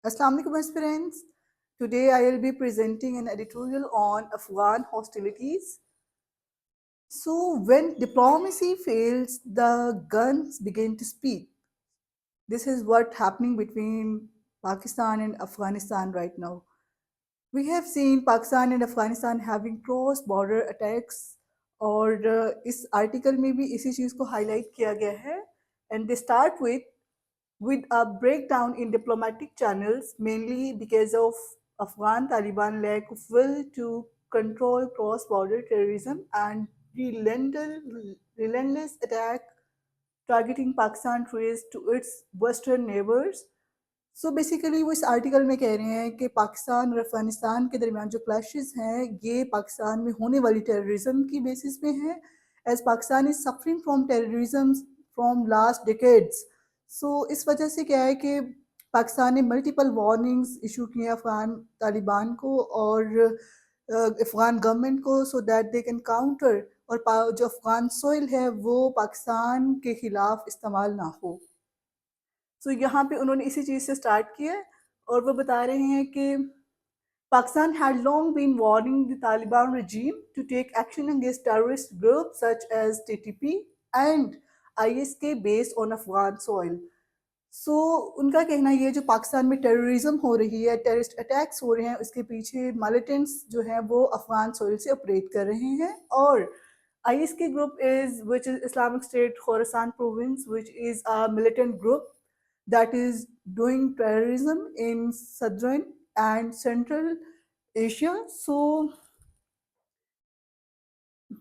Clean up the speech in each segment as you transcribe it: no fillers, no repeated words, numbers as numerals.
Assalamu alaikum friends. Today I will be presenting an editorial on Afghan hostilities. So when diplomacy fails, the guns begin to speak. This is what happening between Pakistan and Afghanistan right now. We have seen Pakistan and Afghanistan having cross border attacks और इस article में भी इसी चीज़ को highlight किया गया है and they start with a breakdown in diplomatic channels, mainly because of Afghan Taliban lack of will to control cross border terrorism and relentless attack targeting Pakistan traced to its western neighbors. So basically वो इस article में कह रहे हैं कि पाकिस्तान और अफगानिस्तान के दरमियान जो क्लैशेस हैं ये पाकिस्तान में होने वाली टेररिज्म की बेसिस पे हैं as Pakistan is suffering from terrorism from last decades so इस वजह से क्या है कि पाकिस्तान ने मल्टीपल वार्निंग्स इशू किए अफगान तालिबान को और अफगान गवर्नमेंट को so that they can counter और जो अफगान सोइल है वो पाकिस्तान के खिलाफ इस्तेमाल ना हो सो यहाँ पे उन्होंने इसी चीज़ से स्टार्ट किया और वो बता रहे हैं कि Pakistan had long been warning the Taliban regime to take action against terrorist groups such as TTP and ISK based on Afghan soil. सो उनका कहना ये है जो पाकिस्तान में टेररिज्म हो रही है टेररिस्ट अटैक्स हो रहे हैं उसके पीछे मिलिटेंट्स जो हैं वो अफगान सोइल से ऑपरेट कर रहे हैं और ISK group is which is Islamic State Khorasan province which is a militant group that is doing terrorism in southern and central Asia. So,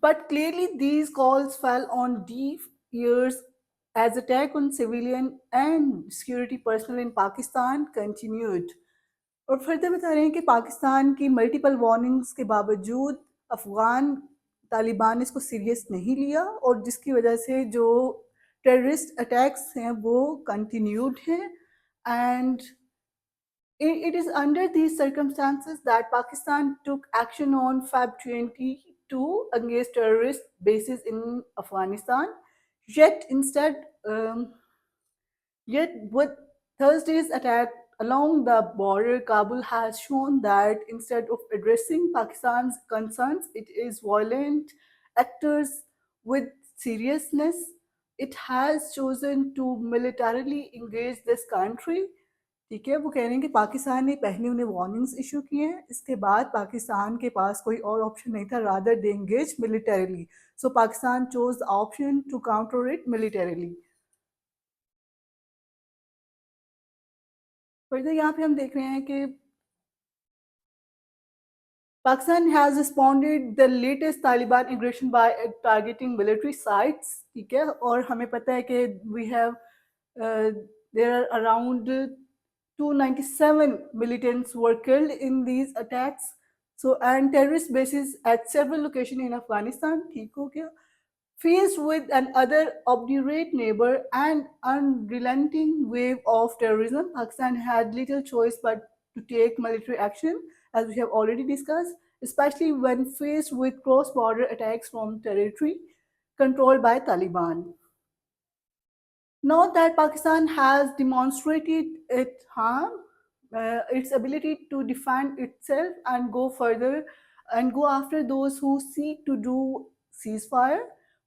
but clearly these calls fell on deaf ears as attack on civilian and security personnel in Pakistan continued. और further बता रहे हैं कि पाकिस्तान की multiple warnings के बावजूद अफगान तालिबान ने इसको सीरियस नहीं लिया और जिसकी वजह से जो टेररिस्ट अटैक्स हैं वो कंटिन्यूड हैं and it is under these circumstances that Pakistan took action on Feb 22 against terrorist bases in Afghanistan. Yet instead, yet with Thursday's attack along the border, Kabul has shown that instead of addressing Pakistan's concerns, it is violent actors with seriousness. It has chosen to militarily engage this country. ठीक है वो कह रहे हैं कि पाकिस्तान ने पहले उन्हें वार्निंग्स इशू किए हैं इसके बाद पाकिस्तान के पास कोई और ऑप्शन नहीं था rather they engage militarily so Pakistan chose the option to counter it militarily further यहाँ पे हम देख रहे हैं कि Pakistan has responded the latest Taliban aggression by targeting military sites. ठीक है और हमें पता है कि we have there are around 297 militants were killed in these attacks. So and terrorist bases at several locations in Afghanistan. ठीक हो गया. Faced with another obdurate neighbor and unrelenting wave of terrorism, Pakistan had little choice but to take military action, as we have already discussed, especially when faced with cross-border attacks from territory controlled by Taliban. Note that Pakistan has demonstrated its ability to defend itself and go further and go after those who seek to do ceasefire,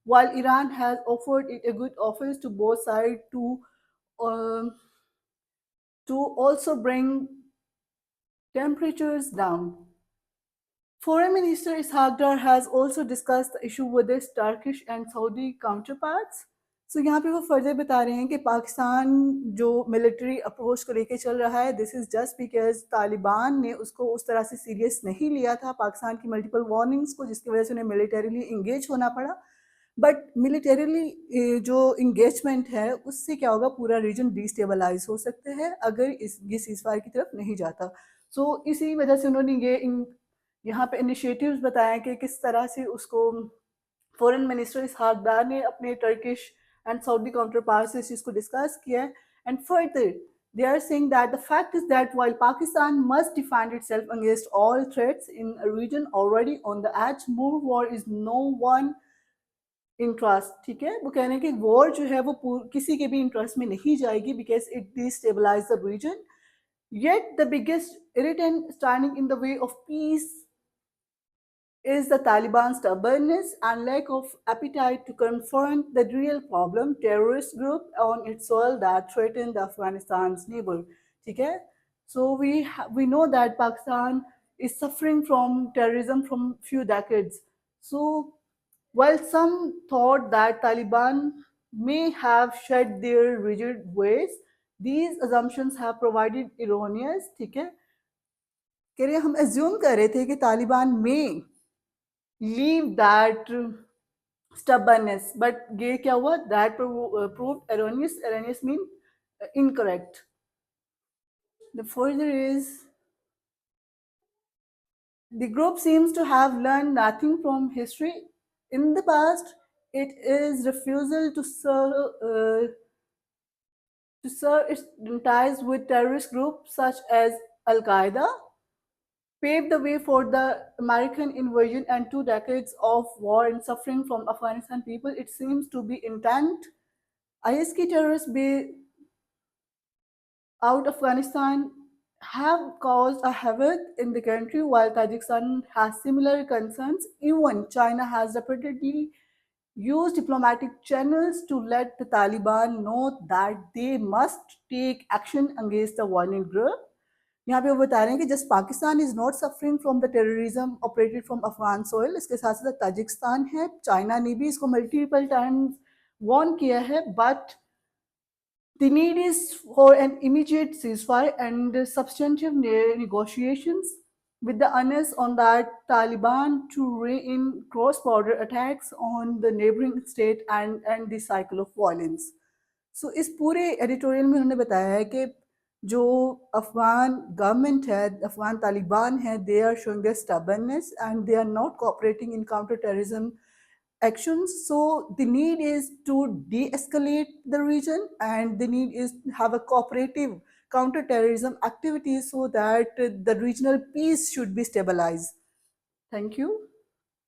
while Iran has offered it a good offers to both sides um, to also bring temperatures down. Foreign Minister Ishaq Dar has also discussed the issue with his Turkish and Saudi counterparts. सो यहाँ पे वो further बता रहे हैं कि पाकिस्तान जो military approach को लेके चल रहा है this is just because Taliban ने उसको उस तरह से सीरियस नहीं लिया था पाकिस्तान की मल्टीपल वार्निंग्स को जिसकी वजह से उन्हें मिलिटरीली इंगेज होना पड़ा बट मिलिटरीली जो इंगेजमेंट है उससे क्या होगा पूरा रीजन डिस्टेबलाइज हो सकता है अगर ये सीजफायर की तरफ नहीं जाता सो इसी वजह से उन्होंने ये यहाँ पे इनिशिएटिव्स बताए कि किस तरह से उसको फॉरेन मिनिस्टर इसहाक डार ने अपने Turkish and Saudi counterparts is इसको discuss किया है and further they are saying that the fact is that while Pakistan must defend itself against all threats in a region already on the edge, more war is no one interest. ठीक है वो कह रहे हैं कि war जो है वो किसी के भी इंटरेस्ट में नहीं जाएगी because it destabilize the region Yet the biggest irritant standing in the way of peace is the Taliban's stubbornness and lack of appetite to confront the real problem, terrorist group on its soil that threaten the Afghanistan's neighbor. ठीक है? So we know that Pakistan is suffering from terrorism from few decades. So while some thought that Taliban may have shed their rigid ways, these assumptions have provided erroneous. ठीक है? कह रहे हम assume कर रहे थे कि तालिबान में leave that stubbornness, but ये क्या हुआ, that proved erroneous. Erroneous mean incorrect. The further is the group seems to have learned nothing from history in the past. It is refusal to serve its ties with terrorist groups such as Al Qaeda paved the way for the American invasion and 2 decades of war and suffering from Afghanistan people. It seems to be intent. ISK terrorists out of Afghanistan have caused a havoc in the country while Tajikistan has similar concerns. Even China has repeatedly used diplomatic channels to let the Taliban know that they must take action against the warning group. यहाँ पे वो बता रहे हैं कि just Pakistan is not suffering from the terrorism operated from Afghan soil, इसके साथ साथ ताजिकिस्तान है, चाइना ने भी इसको मल्टीपल टाइम्स वार्न किया है, but the need is for an immediate ceasefire and substantive negotiations with the onus on that Taliban to rein in cross-border attacks on the neighboring state and end the cycle of violence. सो इस पूरे editorial में उन्होंने बताया है कि जो Afghan government है, Afghan Taliban है, they are showing their stubbornness and they are not cooperating in counter terrorism actions. So the need is to de-escalate the region and the need is to have a cooperative counter-terrorism activity so that the regional peace should be stabilized. Thank you.